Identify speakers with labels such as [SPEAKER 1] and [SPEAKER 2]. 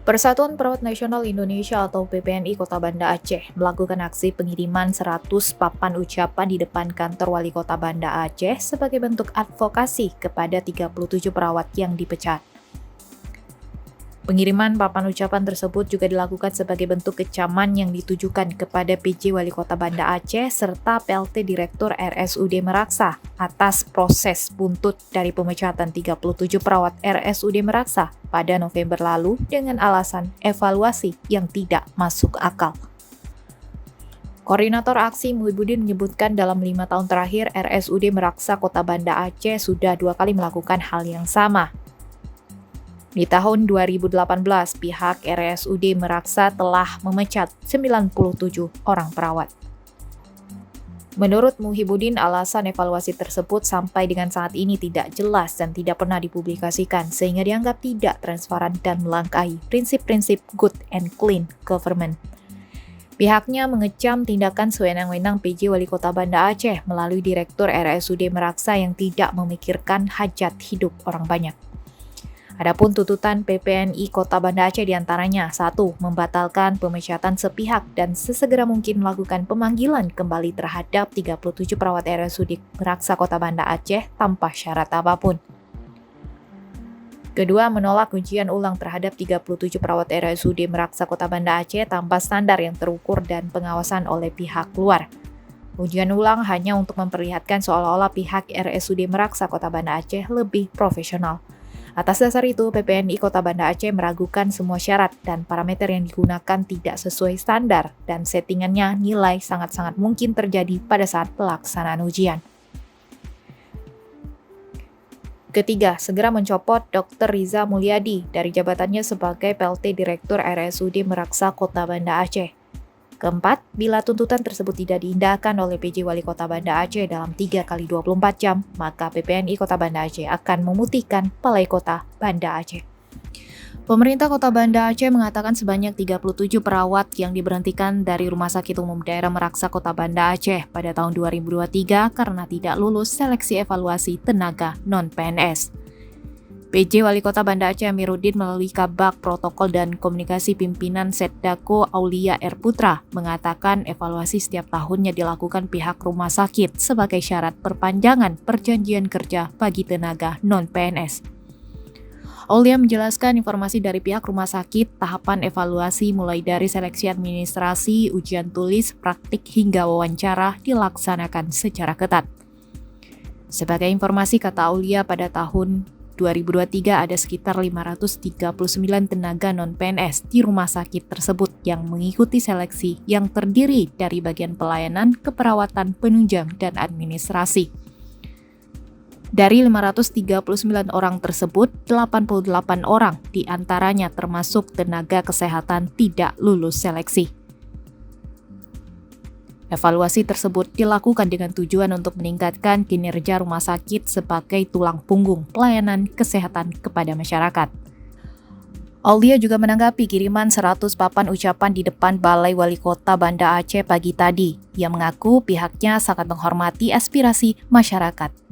[SPEAKER 1] Persatuan Perawat Nasional Indonesia atau PPNI Kota Banda Aceh melakukan aksi pengiriman 100 papan ucapan di depan kantor Wali Kota Banda Aceh sebagai bentuk advokasi kepada 37 perawat yang dipecat. Pengiriman papan ucapan tersebut juga dilakukan sebagai bentuk kecaman yang ditujukan kepada PJ Wali Kota Banda Aceh serta PLT Direktur RSUD Meraksa atas proses buntut dari pemecatan 37 perawat RSUD Meraksa pada November lalu dengan alasan evaluasi yang tidak masuk akal. Koordinator aksi Muhibudin menyebutkan dalam 5 tahun terakhir RSUD Meraksa Kota Banda Aceh sudah 2 kali melakukan hal yang sama. Di tahun 2018, pihak RSUD Meraksa telah memecat 97 orang perawat. Menurut Muhibudin, alasan evaluasi tersebut sampai dengan saat ini tidak jelas dan tidak pernah dipublikasikan, sehingga dianggap tidak transparan dan melangkahi prinsip-prinsip good and clean government. Pihaknya mengecam tindakan sewenang-wenang PJ Wali Kota Banda Aceh melalui Direktur RSUD Meraksa yang tidak memikirkan hajat hidup orang banyak. Adapun tuntutan PPNI Kota Banda Aceh diantaranya 1. Membatalkan pemecatan sepihak dan sesegera mungkin melakukan pemanggilan kembali terhadap 37 perawat RSUD Meraksa Kota Banda Aceh tanpa syarat apapun. Kedua, menolak ujian ulang terhadap 37 perawat RSUD Meraksa Kota Banda Aceh tanpa standar yang terukur dan pengawasan oleh pihak luar. Ujian ulang hanya untuk memperlihatkan seolah-olah pihak RSUD Meraksa Kota Banda Aceh lebih profesional. Atas dasar itu, PPNI Kota Banda Aceh meragukan semua syarat dan parameter yang digunakan tidak sesuai standar dan settingannya nilai sangat-sangat mungkin terjadi pada saat pelaksanaan ujian. Ketiga, segera mencopot Dr. Riza Mulyadi dari jabatannya sebagai PLT Direktur RSUD Meraksa Kota Banda Aceh. Keempat, bila tuntutan tersebut tidak diindahkan oleh PJ Wali Kota Banda Aceh dalam 3 kali 24 jam, maka PPNI Kota Banda Aceh akan memutihkan Balai Kota Banda Aceh. Pemerintah Kota Banda Aceh mengatakan sebanyak 37 perawat yang diberhentikan dari Rumah Sakit Umum Daerah Meraksa Kota Banda Aceh pada tahun 2023 karena tidak lulus seleksi evaluasi tenaga non-PNS. PJ Wali Kota Banda Aceh Amiruddin melalui Kabak Protokol dan Komunikasi Pimpinan Setdako Aulia R. Putra mengatakan evaluasi setiap tahunnya dilakukan pihak rumah sakit sebagai syarat perpanjangan perjanjian kerja bagi tenaga non-PNS. Aulia menjelaskan informasi dari pihak rumah sakit, tahapan evaluasi mulai dari seleksi administrasi, ujian tulis, praktik hingga wawancara dilaksanakan secara ketat. Sebagai informasi, kata Aulia, pada tahun 2023 ada sekitar 539 tenaga non-PNS di rumah sakit tersebut yang mengikuti seleksi yang terdiri dari bagian pelayanan, keperawatan, penunjang, dan administrasi. Dari 539 orang tersebut, 88 orang diantaranya termasuk tenaga kesehatan tidak lulus seleksi. Evaluasi tersebut dilakukan dengan tujuan untuk meningkatkan kinerja rumah sakit sebagai tulang punggung pelayanan kesehatan kepada masyarakat. Aulia juga menanggapi kiriman 100 papan ucapan di depan Balai Wali Kota Banda Aceh pagi tadi. Ia mengaku pihaknya sangat menghormati aspirasi masyarakat